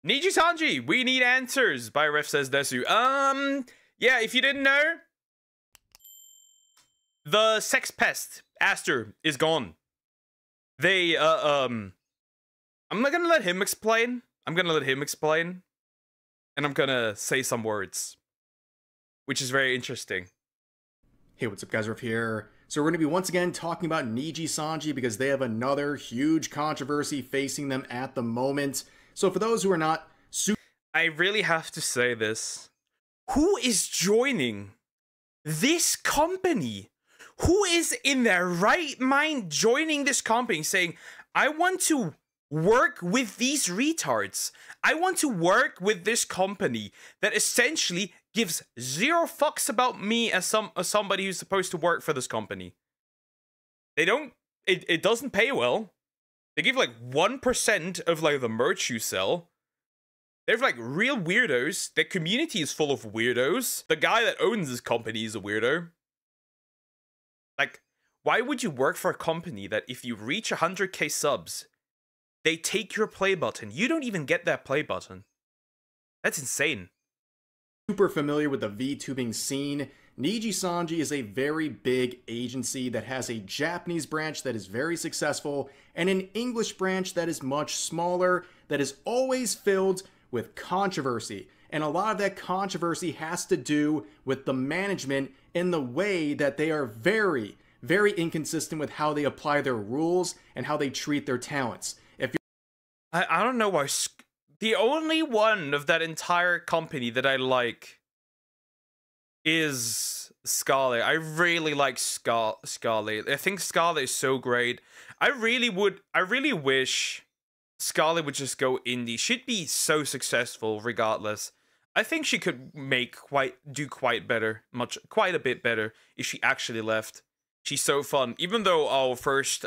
Niji Sanji, we need answers. By ref says Desu. Yeah, if you didn't know, the sex pest, Aster, is gone. They, I'm not gonna let him explain. I'm gonna let him explain. And I'm gonna say some words. Which is very interesting. Hey, what's up guys, Riff here. So we're going to be once again talking about Niji Sanji because they have another huge controversy facing them at the moment. So for those who are not super... I really have to say this. Who is joining this company? Who is in their right mind joining this company saying, I want to work with these retards. I want to work with this company that essentially gives zero fucks about me as somebody who's supposed to work for this company. They don't, it doesn't pay well. They give like 1% of like the merch you sell. They're like real weirdos. Their community is full of weirdos. The guy that owns this company is a weirdo. Like, why would you work for a company that if you reach 100k subs, they take your play button? You don't even get that play button. That's insane. Super familiar with the VTubing scene, Niji Sanji is a very big agency that has a Japanese branch that is very successful and an English branch that is much smaller, that is always filled with controversy. And a lot of that controversy has to do with the management in the way that they are very, very inconsistent with how they apply their rules and how they treat their talents. If you're I don't know why. The only one of that entire company that I like is Scarlet. I really like Scarlet. I think Scarlet is so great. I really wish Scarlet would just go indie. She'd be so successful regardless. I think she could do quite a bit better if she actually left. She's so fun. Even though our first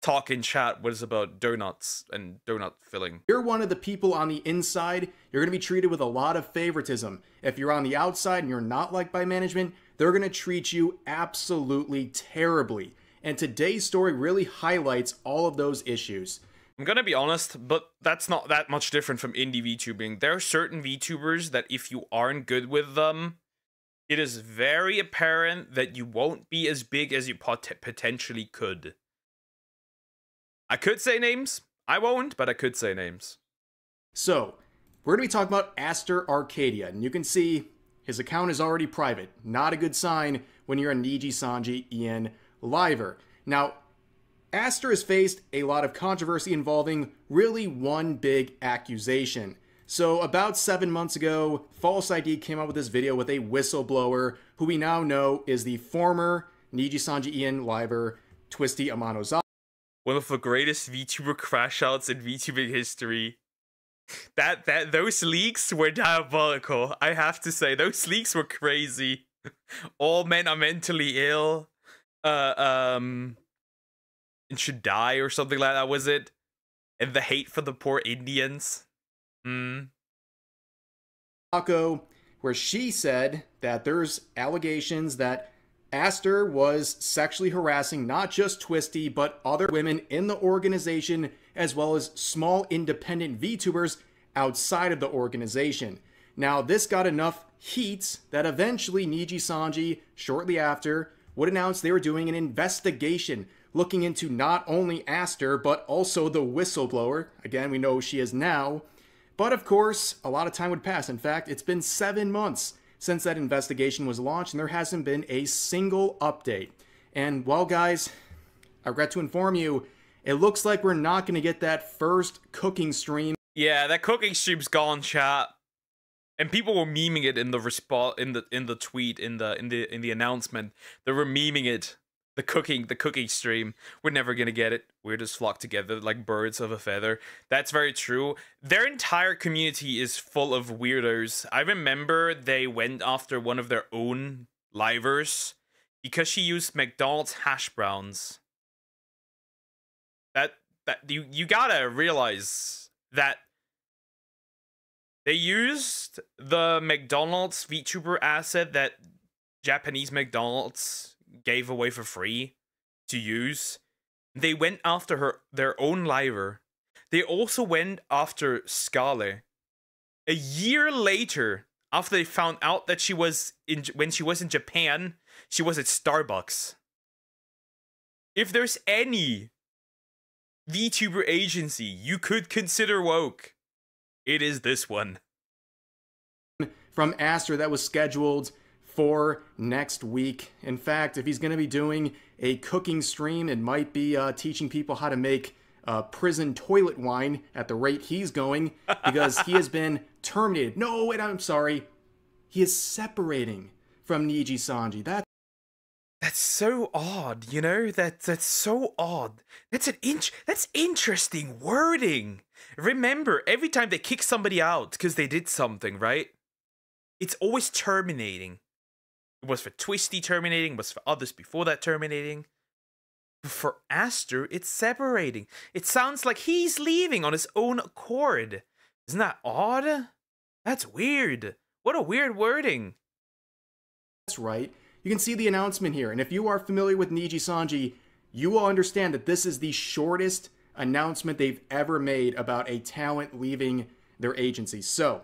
talk in chat was about donuts and donut filling. If you're one of the people on the inside, you're going to be treated with a lot of favoritism. If you're on the outside and you're not liked by management, they're going to treat you absolutely terribly. And today's story really highlights all of those issues. I'm gonna be honest, but that's not that much different from indie VTubing. There are certain VTubers that if you aren't good with them, it is very apparent that you won't be as big as you potentially could. I could say names. I won't, but I could say names. So, we're going to be talking about Aster Arcadia, and you can see his account is already private. Not a good sign when you're a Niji Sanji Ian liver. Now, Aster has faced a lot of controversy involving really one big accusation. So, about 7 months ago, False ID came out with this video with a whistleblower who we now know is the former Niji Sanji Ian liver, Twisty Amanozawa. One of the greatest VTuber crash outs in VTubing history. Those leaks were diabolical. I have to say, those leaks were crazy. All men are mentally ill. And should die or something like that, was it? And the hate for the poor Indians. Where she said that there's allegations that Aster was sexually harassing not just Twisty, but other women in the organization, as well as small independent VTubers outside of the organization. Now, this got enough heat that eventually Niji Sanji, shortly after, would announce they were doing an investigation looking into not only Aster, but also the whistleblower. Again, we know who she is now. But of course, a lot of time would pass. In fact, it's been 7 months since that investigation was launched, and there hasn't been a single update. And well, guys, I regret to inform you, it looks like we're not going to get that first cooking stream. Yeah, that cooking stream's gone, chat. And people were memeing it in the tweet, in the announcement. They were memeing it. The cooking stream. We're never gonna get it. We're just flocked together like birds of a feather. That's very true. Their entire community is full of weirdos. I remember they went after one of their own livers because she used McDonald's hash browns. You gotta realize that they used the McDonald's VTuber asset that Japanese McDonald's gave away for free to use. They went after their own liver they also went after Scarlet. A year later, after they found out that when she was in Japan, she was at Starbucks. If there's any VTuber agency you could consider woke, it is this one. From Aster that was scheduled for next week. In fact, if he's going to be doing a cooking stream, it might be teaching people how to make prison toilet wine at the rate he's going, because he has been terminated. No, wait, I'm sorry. He is separating from Niji Sanji. That's so odd, you know? That's so odd. That's interesting wording. Remember, every time they kick somebody out because they did something, right? It's always terminating. It was for Twisty terminating, it was for others before that terminating. But for Aster, it's separating. It sounds like he's leaving on his own accord. Isn't that odd? That's weird. What a weird wording. That's right. You can see the announcement here, and if you are familiar with Niji Sanji, you will understand that this is the shortest announcement they've ever made about a talent leaving their agency. So,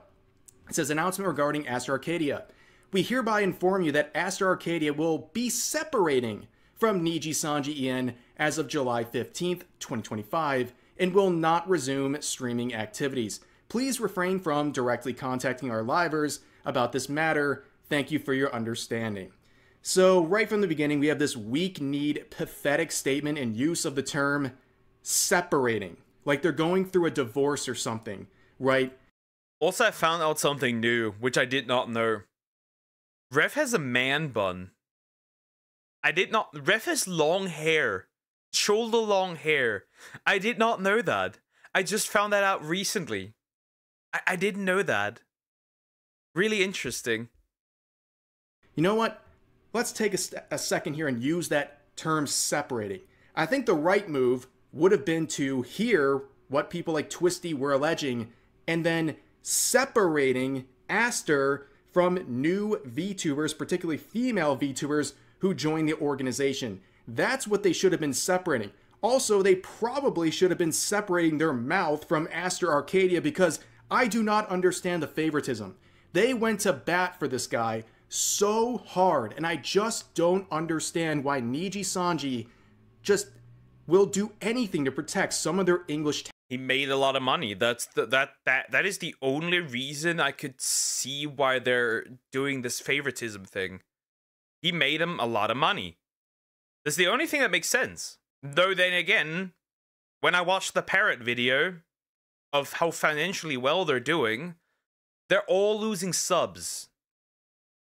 it says, announcement regarding Aster Arcadia. We hereby inform you that Aster Arcadia will be separating from Niji Sanji En as of July 15th, 2025, and will not resume streaming activities. Please refrain from directly contacting our livers about this matter. Thank you for your understanding. So, right from the beginning, we have this weak-kneed, pathetic statement and use of the term separating. Like they're going through a divorce or something, right? Also, I found out something new, which I did not know. Rev has a man bun. Rev has long hair. Shoulder-long hair. I did not know that. I just found that out recently. I didn't know that. Really interesting. You know what? Let's take a second here and use that term separating. I think the right move would have been to hear what people like Twisty were alleging and then separating Aster from new VTubers, particularly female VTubers who joined the organization. That's what they should have been separating. Also, they probably should have been separating their mouth from Aster Arcadia, because I do not understand the favoritism. They went to bat for this guy so hard, and I just don't understand why Niji Sanji just will do anything to protect some of their English talent. He made a lot of money. That is the only reason I could see why they're doing this favoritism thing. He made him a lot of money. That's the only thing that makes sense. Though then again, when I watched the Parrot video of how financially well they're doing, they're all losing subs.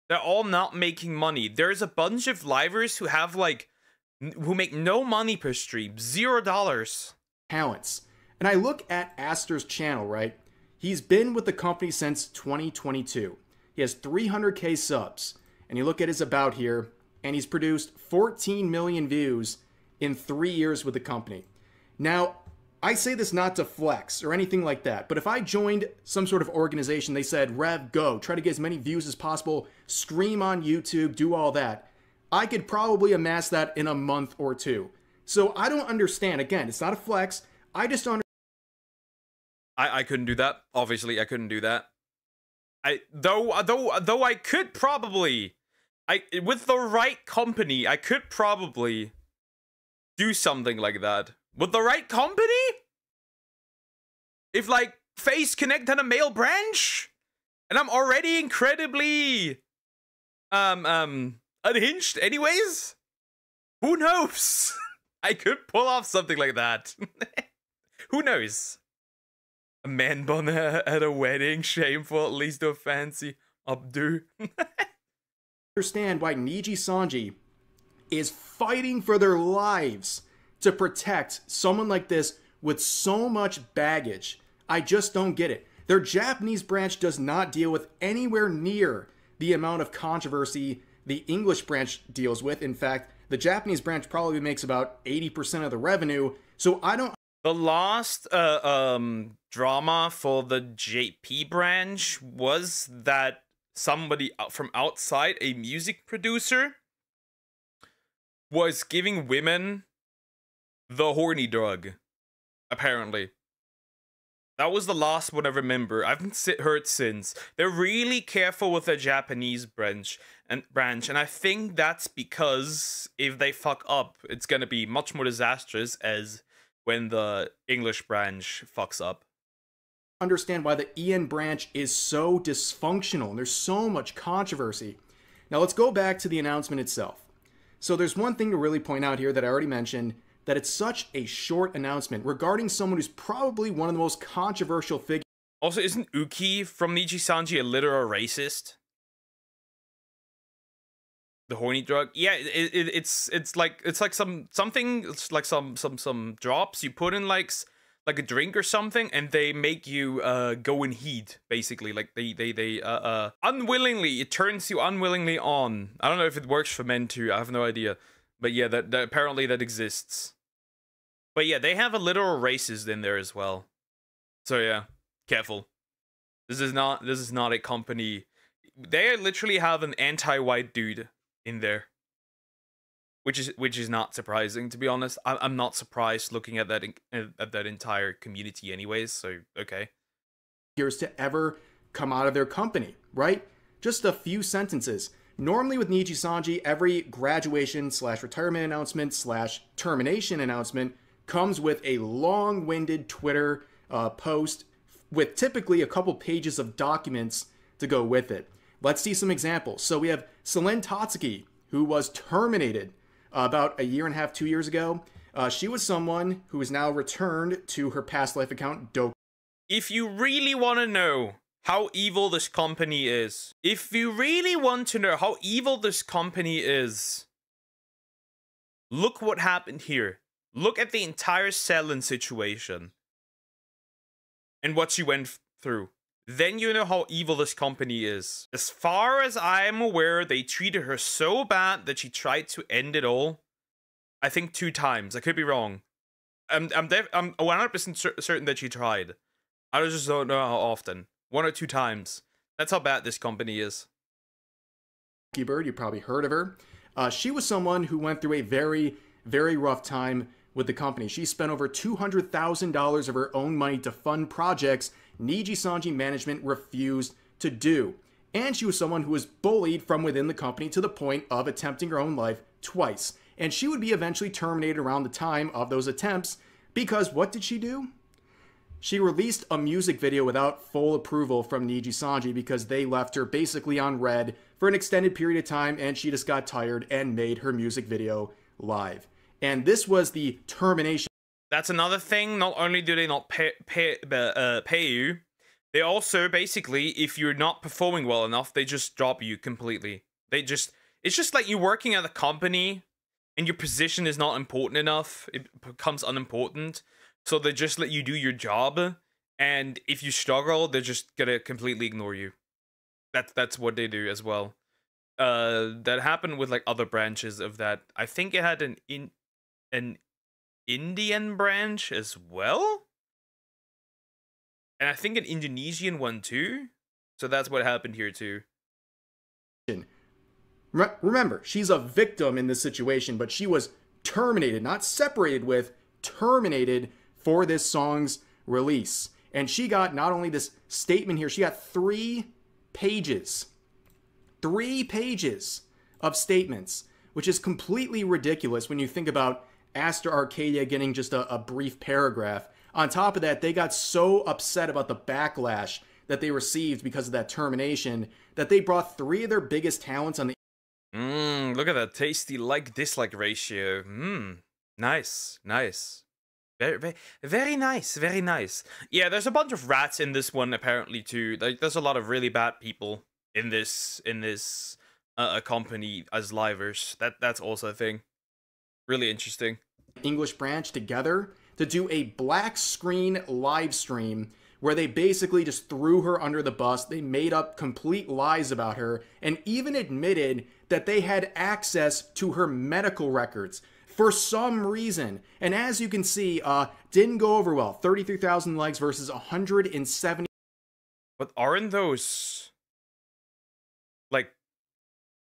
They're all not making money. There's a bunch of livers who have who make no money per stream, $0. Talents. And I look at Aster's channel, right? He's been with the company since 2022. He has 300k subs. And you look at his about here, and he's produced 14 million views in 3 years with the company. Now, I say this not to flex or anything like that, but if I joined some sort of organization, they said, Rev, go, try to get as many views as possible, stream on YouTube, do all that, I could probably amass that in a month or two. So I don't understand. Again, it's not a flex. I just don't. I couldn't do that. Obviously, I couldn't do that. Though I could probably, with the right company, I could probably do something like that. With the right company? If, Face Connect had a male branch, and I'm already incredibly, unhinged anyways? Who knows? I could pull off something like that. Who knows? A man bun at a wedding, shameful, at least a fancy updo. Understand why Niji Sanji is fighting for their lives to protect someone like this with so much baggage. I just don't get it. Their Japanese branch does not deal with anywhere near the amount of controversy the English branch deals with. In fact, the Japanese branch probably makes about 80% of the revenue. So I don't. The last drama for the JP branch was that somebody from outside, a music producer, was giving women the horny drug, apparently. That was the last one I remember. I haven't heard since. They're really careful with the Japanese branch, and I think that's because if they fuck up, it's gonna be much more disastrous as when the English branch fucks up. Understand why the EN branch is so dysfunctional and there's so much controversy. Now let's go back to the announcement itself. So there's one thing to really point out here that I already mentioned, that it's such a short announcement regarding someone who's probably one of the most controversial figures. Also, isn't Uki from Niji Sanji a literal racist? The horny drug? Yeah, it's like some drops you put in like a drink or something, and they make you go in heat, basically. Like they unwillingly, it turns you unwillingly on. I don't know if it works for men too, I have no idea. But yeah, that apparently that exists. But yeah, they have a literal racist in there as well. So yeah, careful. This is not a company. They literally have an anti-white dude in there. Which is not surprising, to be honest. I'm not surprised looking at that entire community anyways, so okay. Years to ever come out of their company, right? Just a few sentences. Normally with Niji Sanji, every graduation / retirement announcement / termination announcement comes with a long-winded Twitter post with typically a couple pages of documents to go with it. Let's see some examples. So we have Selene Tatsuki, who was terminated about a year and a half, 2 years ago. She was someone who is now returned to her past life account, Doku. If you really want to know how evil this company is, look what happened here. Look at the entire Selene situation and what she went through. Then you know how evil this company is. As far as I am aware, they treated her so bad that she tried to end it all. I think 2 times. I could be wrong. I'm 100% certain that she tried. I just don't know how often. 1 or 2 times. That's how bad this company is. Bird, you probably heard of her. She was someone who went through a very, very rough time with the company. She spent over $200,000 of her own money to fund projects Niji Sanji management refused to do. And she was someone who was bullied from within the company to the point of attempting her own life twice. And she would be eventually terminated around the time of those attempts because what did she do? She released a music video without full approval from Niji Sanji because they left her basically on red for an extended period of time, and she just got tired and made her music video live. And this was the termination. That's another thing. Not only do they not pay you, they also basically, if you're not performing well enough, they just drop you completely. It's just like you working at a company and your position is not important enough. It becomes unimportant. So they just let you do your job. And if you struggle, they're just gonna completely ignore you. That's what they do as well. That happened with like other branches of that. I think it had an Indian branch as well, and I think an Indonesian one too. So that's what happened here too. Remember, she's a victim in this situation, but she was terminated, not separated with, terminated for this song's release. And she got not only this statement here, she got 3 pages. 3 pages of statements, which is completely ridiculous when you think about Aster Arcadia getting just a brief paragraph. On top of that, they got so upset about the backlash that they received because of that termination that they brought 3 of their biggest talents on the... Look at that tasty like-dislike ratio. Nice. Very nice. Yeah, there's a bunch of rats in this one apparently too. Like, there's a lot of really bad people in this company as livers. That's also a thing. Really interesting. English branch together to do a black screen live stream where they basically just threw her under the bus. They made up complete lies about her and even admitted that they had access to her medical records for some reason. And as you can see, didn't go over well. 33,000 likes versus 170. But aren't those... like...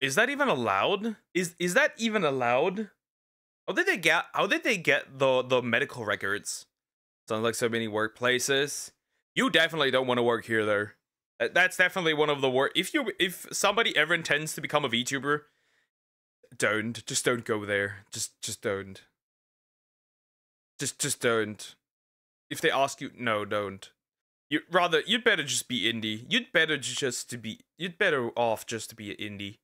is that even allowed? Is that even allowed? How did they get the medical records? Sounds like so many workplaces. You definitely don't want to work here, though. That's definitely one of the worst. If somebody ever intends to become a VTuber, just don't go there. Just don't. Just don't. If they ask you, no, don't. You'd better just be indie. You'd better off just to be an indie.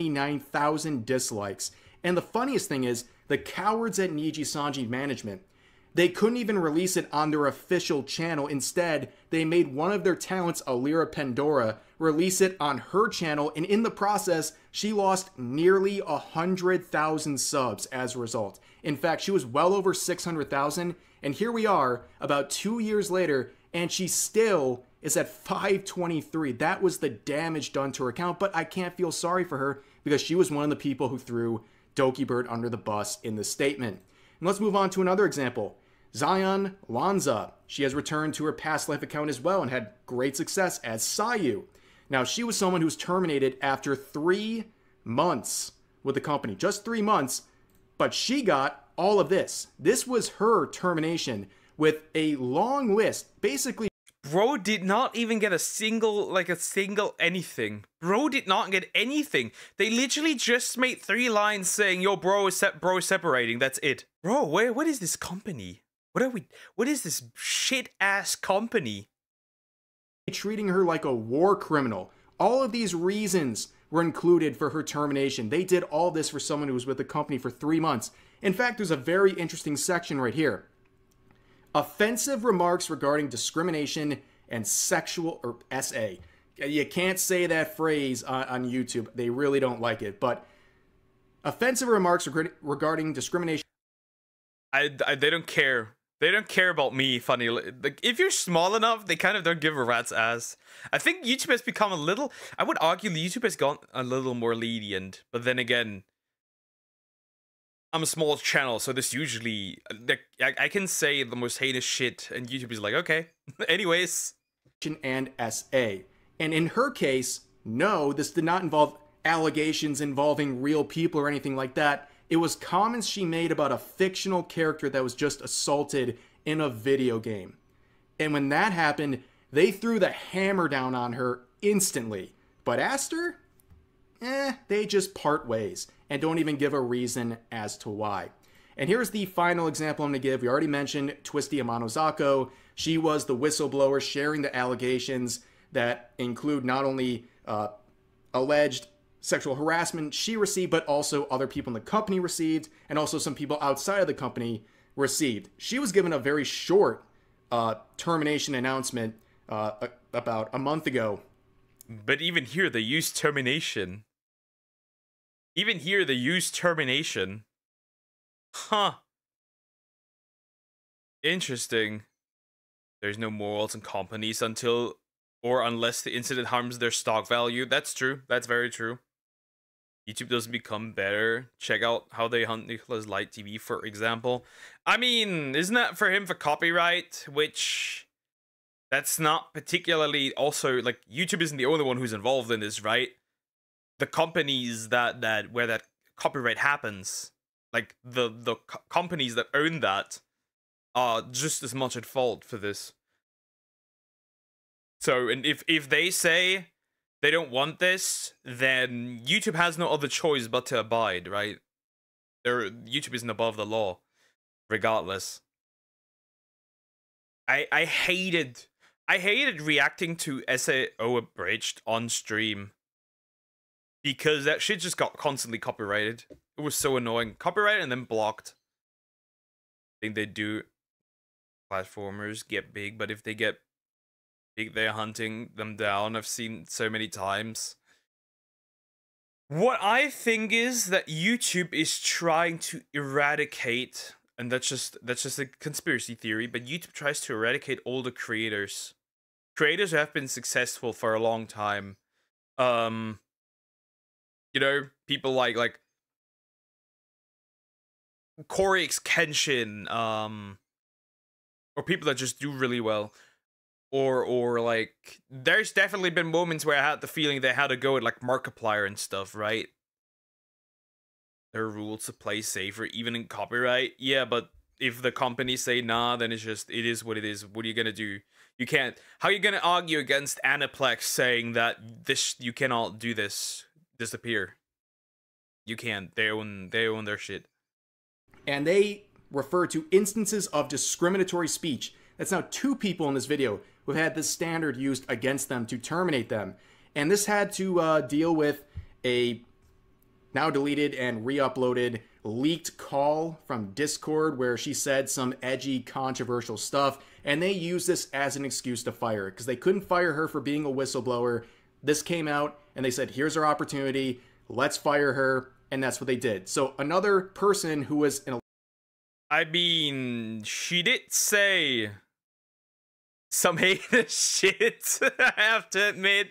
9,000 dislikes. And the funniest thing is, the cowards at Niji Sanji management, they couldn't even release it on their official channel. Instead, they made one of their talents, Alira Pandora, release it on her channel, and in the process, she lost nearly 100,000 subs as a result. In fact, she was well over 600,000, and here we are, about 2 years later, and she still is at 523. That was the damage done to her account, but I can't feel sorry for her because she was one of the people who threw Dokibird under the bus in the statement. And let's move on to another example. Zion Lanza. She has returned to her past life account as well and had great success as Sayu. Now, she was someone who was terminated after 3 months with the company. Just 3 months, but she got all of this. This was her termination with a long list. Basically, Bro did not even get a single anything. Bro did not get anything. They literally just made 3 lines saying, yo, bro is separating. That's it. Bro, what is this company? What is this shit-ass company? Treating her like a war criminal. All of these reasons were included for her termination. They did all this for someone who was with the company for 3 months. In fact, there's a very interesting section right here. Offensive remarks regarding discrimination and sexual, or SA. You can't say that phrase on YouTube. They really don't like it. But offensive remarks regarding discrimination. They don't care. They don't care about me, funny. Like, if you're small enough, they kind of don't give a rat's ass. I think YouTube has become a little... I would argue YouTube has gone a little more lenient. But then again, I'm a small channel, so this usually... I can say the most heinous shit, and YouTube is like, okay. Anyways. And SA. And in her case, no, this did not involve allegations involving real people or anything like that. It was comments she made about a fictional character that was just assaulted in a video game. And when that happened, they threw the hammer down on her instantly. But Aster? They just part ways and don't even give a reason as to why. And here's the final example I'm going to give. We already mentioned Twisty Amanozako. She was the whistleblower sharing the allegations that include not only alleged sexual harassment she received, but also other people in the company received, and also some people outside of the company received. She was given a very short termination announcement about a month ago. But even here, they used termination. Even here, they used termination. Huh. Interesting. There's no morals in companies until or unless the incident harms their stock value. That's true. That's very true. YouTube doesn't become better. Check out how they hunt Nicholas Light TV, for example. I mean, isn't that for him for copyright? Which, that's not particularly also, like, YouTube isn't the only one who's involved in this, right? The companies where that copyright happens, like the companies that own that, are just as much at fault for this. So, and if they say they don't want this, then YouTube has no other choice but to abide, right? YouTube isn't above the law, regardless. I hated reacting to SAO Abridged on stream because that shit just got constantly copyrighted. It was so annoying. Copyrighted and then blocked. I think they do. Platformers get big, but if they get big, they're hunting them down. I've seen so many times. What I think is that YouTube is trying to eradicate, and that's just a conspiracy theory, but YouTube tries to eradicate all the creators. Creators who have been successful for a long time. You know, people like Corey X Kenshin, or people that just do really well. Or like, there's definitely been moments where I had the feeling they had to go with like Markiplier and stuff, right? There are rules to play safer, even in copyright. Yeah, but if the companies say nah, then it is what it is. What are you gonna do? You can't. How are you gonna argue against Aniplex saying that you cannot do this? Disappear. You can't. They own their shit. And they refer to instances of discriminatory speech. That's now 2 people in this video who have had this standard used against them to terminate them. And this had to deal with a now deleted and re-uploaded leaked call from Discord where she said some edgy, controversial stuff, and they used this as an excuse to fire her because they couldn't fire her for being a whistleblower. This came out, and they said, here's our opportunity, let's fire her, and that's what they did. So another person who was in a... I mean, she did say some heinous shit, I have to admit.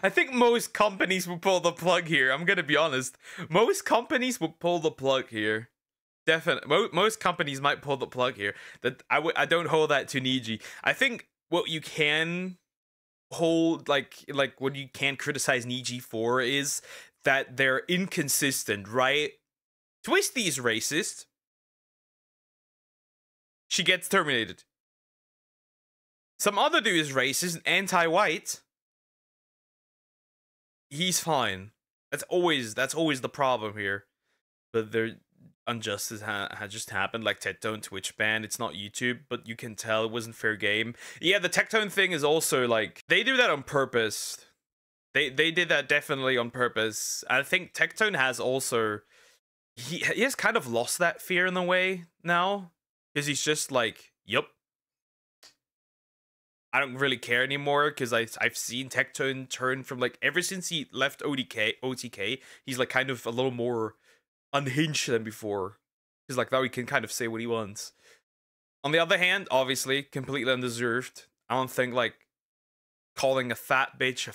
I think most companies will pull the plug here. I'm gonna be honest. Most companies will pull the plug here. Definitely. Most companies might pull the plug here. That I don't hold that to Niji. I think what you can hold, like what you can criticize Niji for is that they're inconsistent, right? Twisty is racist. She gets terminated. Some other dude is racist and anti-white. He's fine. That's always the problem here. But there, injustice had just happened, like Tectone Twitch ban. It's not YouTube, but you can tell it wasn't fair game. Yeah, the Tectone thing is also like they do that on purpose. They did that definitely on purpose. I think Tectone has also he has kind of lost that fear in a way now because he's just like, yup. I don't really care anymore because I've seen Tectone turn from like ever since he left OTK, he's like kind of a little more unhinged than before. He's like now he can kind of say what he wants. On the other hand, obviously, completely undeserved. I don't think like calling a fat bitch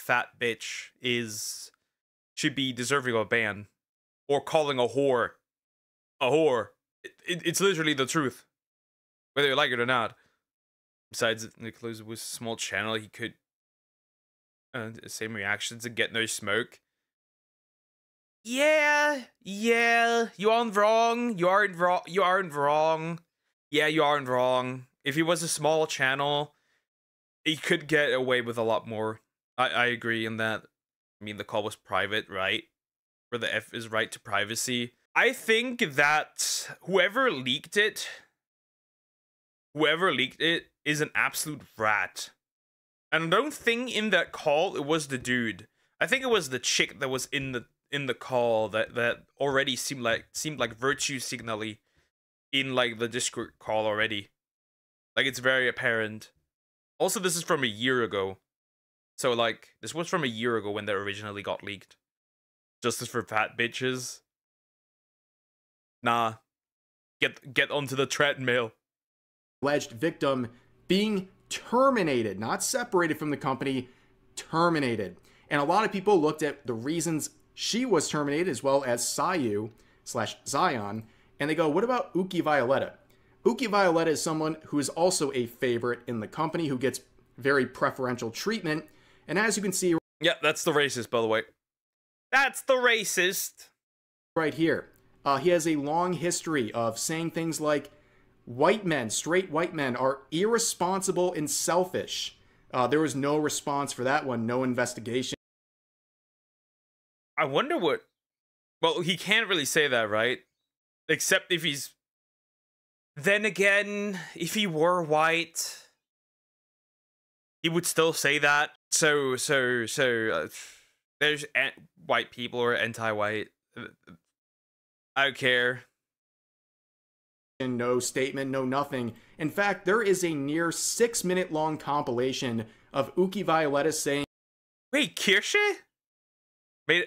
should be deserving of a ban. Or calling a whore a whore. It's literally the truth. Whether you like it or not. Besides, Nicholas was a small channel, he could same reactions and get no smoke. Yeah, you aren't wrong. You aren't wrong. Yeah, you aren't wrong. If he was a small channel, he could get away with a lot more. I agree in that. I mean, the call was private, right? Where the F is right to privacy. I think that whoever leaked it is an absolute rat. And I don't think in that call it was the dude. I think it was the chick that was in the call that already seemed like virtue signally in like the Discord call already. Like it's very apparent. Also, this is from a year ago. So like this was from a year ago when that originally got leaked. Justice for fat bitches. Nah. Get onto the treadmill. Alleged victim being terminated, not separated from the company, terminated. And a lot of people looked at the reasons she was terminated as well as Sayu/Zion, and they go, what about Uki Violetta? Uki Violetta is someone who is also a favorite in the company who gets very preferential treatment. And as you can see... Yeah, that's the racist, by the way. That's the racist. Right here. He has a long history of saying things like, white men, straight white men, are irresponsible and selfish. There was no response for that one, no investigation. I wonder what... Well, he can't really say that, right? Except if he's... Then again, if he were white, he would still say that. So, there's white people who are anti-white. I don't care. No statement, no nothing. In fact, there is a near 6-minute long compilation of Uki Violetta saying... Wait, Kirsche?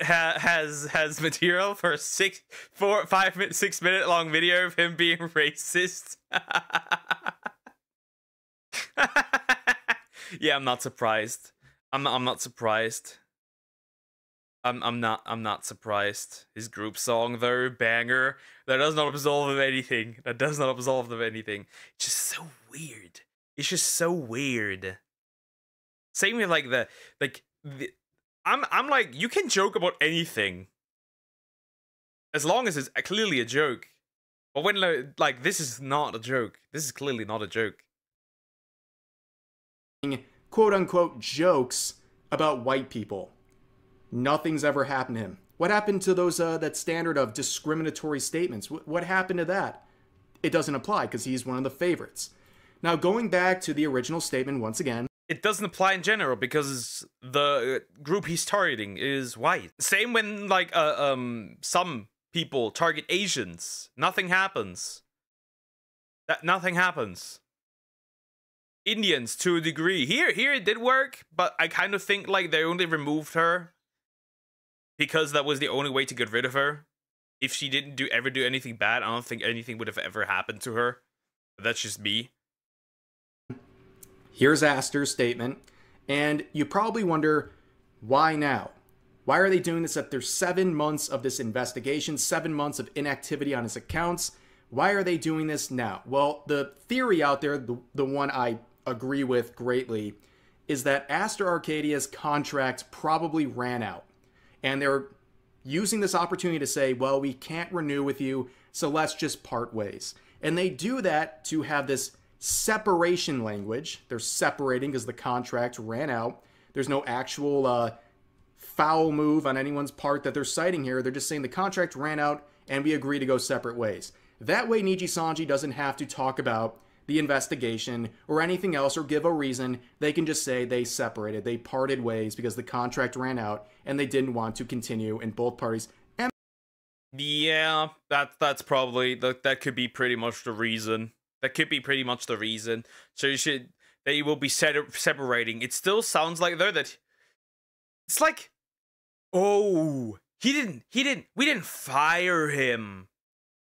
Has material for a 6-minute long video of him being racist. Yeah, I'm not surprised. I'm not surprised. I'm not surprised. His group song though, banger. That does not absolve of anything. That does not absolve of anything. It's just so weird. It's just so weird. Same with like I'm like, you can joke about anything as long as it's clearly a joke. But when, like, this is not a joke. This is clearly not a joke. Quote-unquote jokes about white people. Nothing's ever happened to him. What happened to those that standard of discriminatory statements? What happened to that? It doesn't apply because he's one of the favorites. Now, going back to the original statement once again. It doesn't apply in general because the group he's targeting is white. Same when, like, some people target Asians. Nothing happens. Nothing happens. Indians, to a degree. Here it did work, but I kind of think, like, they only removed her because that was the only way to get rid of her. If she didn't ever do anything bad, I don't think anything would have ever happened to her. But that's just me. Here's Aster's statement, and you probably wonder, why now? Why are they doing this after 7 months of this investigation, 7 months of inactivity on his accounts? Why are they doing this now? Well, the theory out there, the one I agree with greatly, is that Aster Arcadia's contract probably ran out. And they're using this opportunity to say, well, we can't renew with you, so let's just part ways. And they do that to have this separation language. They're separating because the contract ran out. There's no actual foul move on anyone's part that they're citing here. They're just saying the contract ran out and we agree to go separate ways. That way Niji Sanji doesn't have to talk about the investigation or anything else or give a reason. They can just say they separated, they parted ways because the contract ran out and they didn't want to continue in both parties. And yeah, that's probably, that could be pretty much the reason. That could be pretty much the reason. So they will be separating. It still sounds like though that it's like, oh, we didn't fire him.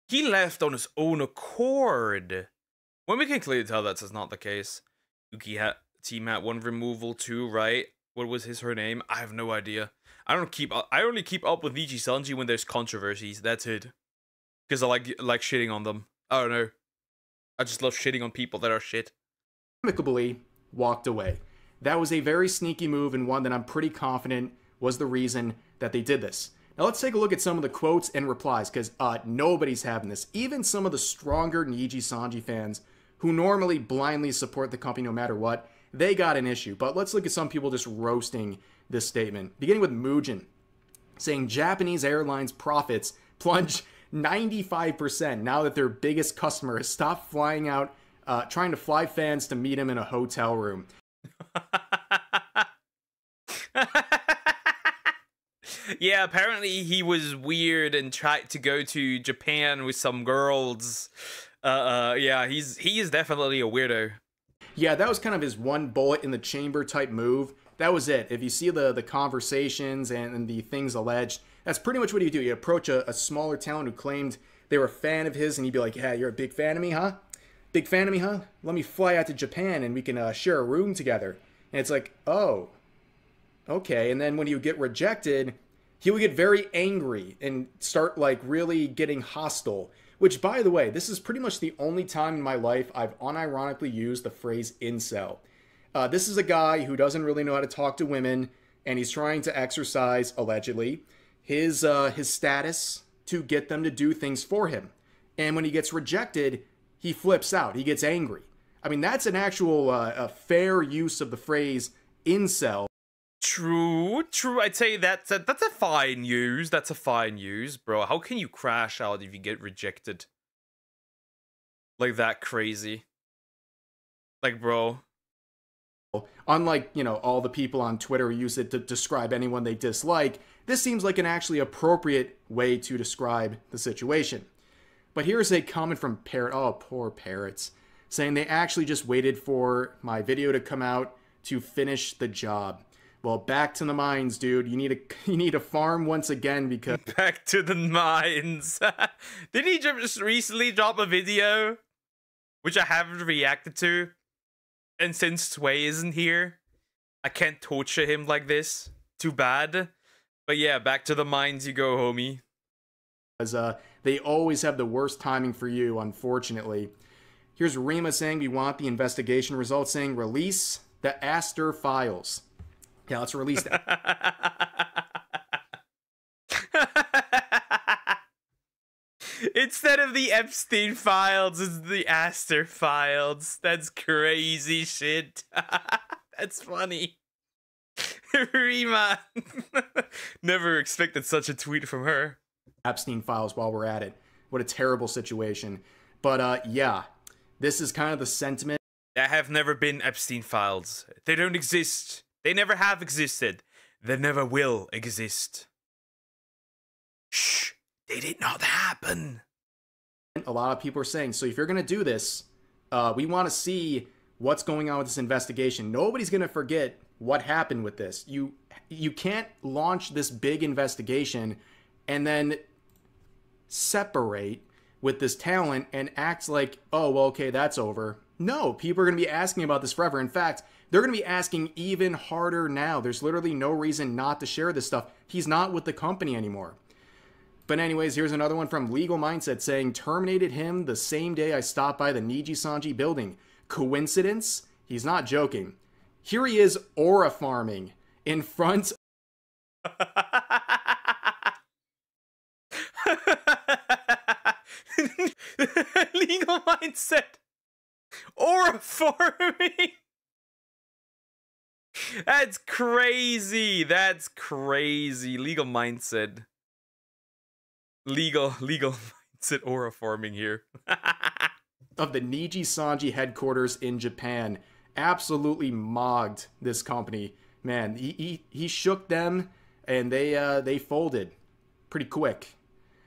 He left on his own accord. When we can clearly tell that's not the case. Yuki team had one removal too, right? What was her name? I have no idea. I only keep up with Niji Sanji when there's controversies. That's it. Because I like shitting on them. I don't know. I just love shitting on people that are shit. Amicably walked away. That was a very sneaky move and one that I'm pretty confident was the reason that they did this. Now let's take a look at some of the quotes and replies because nobody's having this. Even some of the stronger Niji Sanji fans who normally blindly support the company no matter what, they got an issue. But let's look at some people just roasting this statement. Beginning with Mujin, saying Japanese airlines profits plunge 95% now that their biggest customer has stopped flying out, trying to fly fans to meet him in a hotel room. Yeah, apparently he was weird and tried to go to Japan with some girls. Yeah, he is definitely a weirdo. Yeah, that was kind of his one bullet in the chamber type move. That was it. If you see the conversations and the things alleged, that's pretty much what you do. You approach a smaller talent who claimed they were a fan of his, and you'd be like, yeah, you're a big fan of me, huh? Big fan of me, huh? Let me fly out to Japan and we can share a room together. And it's like, oh, okay. And then when you get rejected, he would get very angry and start like really getting hostile. Which, by the way, this is pretty much the only time in my life I've unironically used the phrase incel. This is a guy who doesn't really know how to talk to women, and he's trying to exercise, allegedly, his status to get them to do things for him. And when he gets rejected, he flips out. He gets angry. I mean, that's an actual a fair use of the phrase incel. True. I'd say that's a fine use. That's a fine use, bro. How can you crash out if you get rejected? Like that crazy. Like, bro. Unlike, you know, all the people on Twitter who use it to describe anyone they dislike, this seems like an actually appropriate way to describe the situation. But here's a comment from Parrot. Oh, poor Parrots. Saying they actually just waited for my video to come out to finish the job. Well, back to the mines, dude. You need to farm once again because... Back to the mines. Didn't he just recently drop a video? Which I haven't reacted to. And since Sway isn't here, I can't torture him like this. Too bad. But yeah, back to the mines you go, homie. Because they always have the worst timing for you, unfortunately. Here's Rima saying we want the investigation results, saying release the Aster files. Yeah, let's release that. Instead of the Epstein files, it's the Astor files. That's crazy shit. That's funny. Rima. Never expected such a tweet from her. Epstein files while we're at it. What a terrible situation. But yeah, this is kind of the sentiment. There have never been Epstein files. They don't exist. They never have existed. They never will exist. Shh. They did not happen. A lot of people are saying, so if you're going to do this, we want to see what's going on with this investigation. Nobody's going to forget what happened with this. You can't launch this big investigation and then separate with this talent and act like, oh, well, okay, that's over. No, people are going to be asking about this forever. In fact, they're going to be asking even harder now. There's literally no reason not to share this stuff. He's not with the company anymore. But anyways, here's another one from Legal Mindset saying, terminated him the same day I stopped by the Niji Sanji building. Coincidence? He's not joking. Here he is aura farming in front. Legal Mindset. Aura farming. That's crazy. That's crazy. Legal Mindset. Legal mindset aura farming here. Of the Niji Sanji headquarters in Japan. Absolutely mogged this company. Man, he shook them and they folded pretty quick.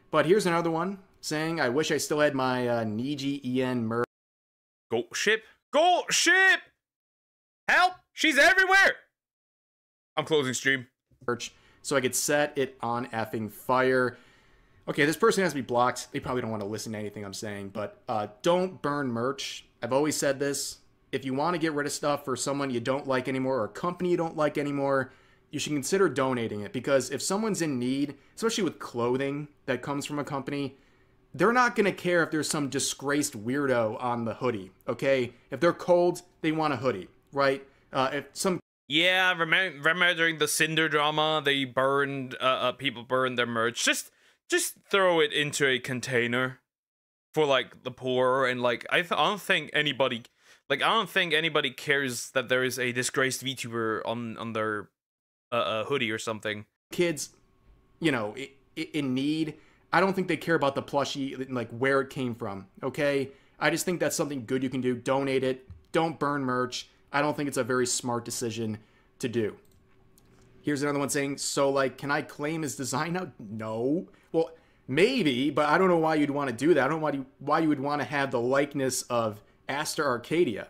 But here's another one saying, I wish I still had my Niji EN merch. Go ship. Go ship. Help. She's everywhere. I'm closing stream. So I could set it on effing fire. Okay, this person has to be blocked. They probably don't want to listen to anything I'm saying, but don't burn merch. I've always said this. If you want to get rid of stuff for someone you don't like anymore or a company you don't like anymore, you should consider donating it, because if someone's in need, especially with clothing that comes from a company, they're not going to care if there's some disgraced weirdo on the hoodie, okay? If they're cold, they want a hoodie, right? Yeah, remember during the Cinder drama, they burned, people burned their merch. Just throw it into a container for, like, the poor, and, like, I don't think anybody cares that there is a disgraced VTuber on their hoodie or something. Kids, you know, in need, I don't think they care about the plushie, like, where it came from, okay? I just think that's something good you can do. Donate it. Don't burn merch. I don't think it's a very smart decision to do. Here's another one saying, so, like, can I claim his design now? No. Well, maybe, but I don't know why you'd want to do that. I don't know why you would want to have the likeness of Astor Arcadia.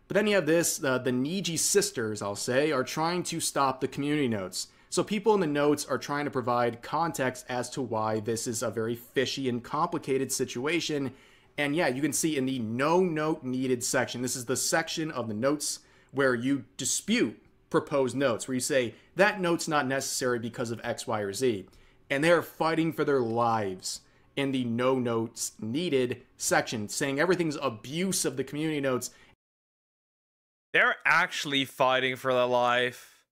But then you have this, the Niji sisters, I'll say, are trying to stop the community notes. So people in the notes are trying to provide context as to why this is a very fishy and complicated situation. And yeah, you can see in the no note needed section, this is the section of the notes where you dispute proposed notes, where you say, that note's not necessary because of X, Y, or Z. And they're fighting for their lives in the no notes needed section, saying everything's abuse of the community notes. They're actually fighting for their life.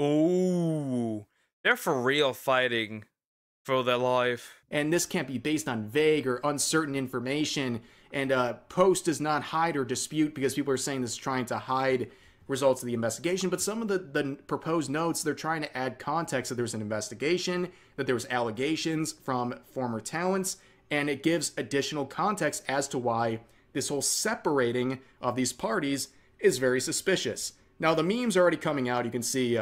Ooh, they're for real fighting for their life. And this can't be based on vague or uncertain information. And post does not hide or dispute, because people are saying this is trying to hide results of the investigation. But some of the proposed notes, they're trying to add context that there's an investigation, that there was allegations from former talents, and it gives additional context as to why this whole separating of these parties is very suspicious. Now, the memes are already coming out. You can see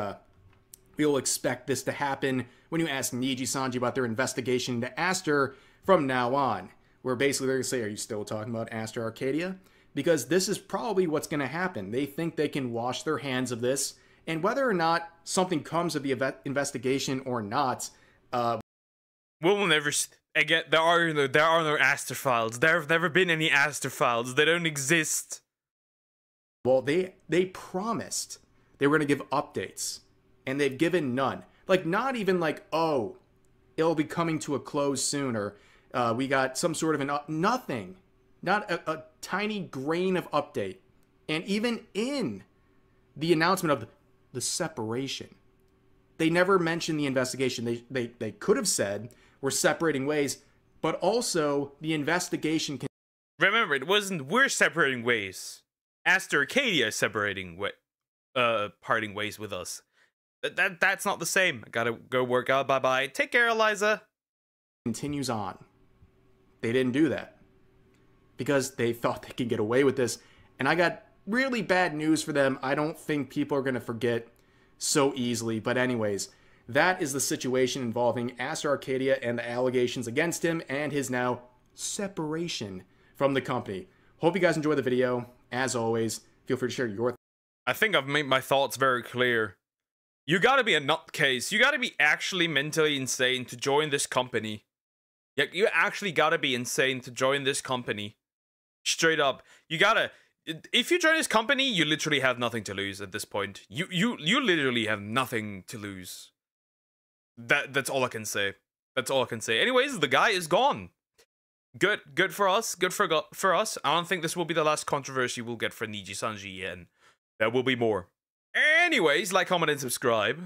we'll expect this to happen when you ask Niji Sanji about their investigation into Astor from now on, where basically they're going to say, are you still talking about Astor Arcadia? Because this is probably what's going to happen. They think they can wash their hands of this, and whether or not something comes of the investigation or not, we'll never. Again, there are no Astor files. There have never been any Astor files. They don't exist. Well, they promised they were going to give updates, and they've given none. Like, not even like, oh, it'll be coming to a close soon, or we got some sort of nothing. Not a tiny grain of update. And even in the announcement of the separation, they never mentioned the investigation. They could have said, we're separating ways, but also the investigation. Remember, it wasn't we're separating ways. Aster Arcadia is parting ways with us. That's not the same. I gotta go work out. Bye bye. Take care, Eliza. Continues on. They didn't do that because they thought they could get away with this, and I got really bad news for them. I don't think people are gonna forget so easily. But anyways, that is the situation involving Aster Arcadia and the allegations against him and his now separation from the company. Hope you guys enjoyed the video. As always, feel free to share your thoughts. I think I've made my thoughts very clear. You gotta be a nutcase. You gotta be actually mentally insane to join this company. Yeah, you actually gotta be insane to join this company. Straight up. You gotta... If you join this company, you literally have nothing to lose at this point. You literally have nothing to lose. That's all I can say. That's all I can say. Anyways, the guy is gone. Good for us. Good for us. I don't think this will be the last controversy we'll get for Niji Sanji, and there will be more. Anyways, like, comment, and subscribe.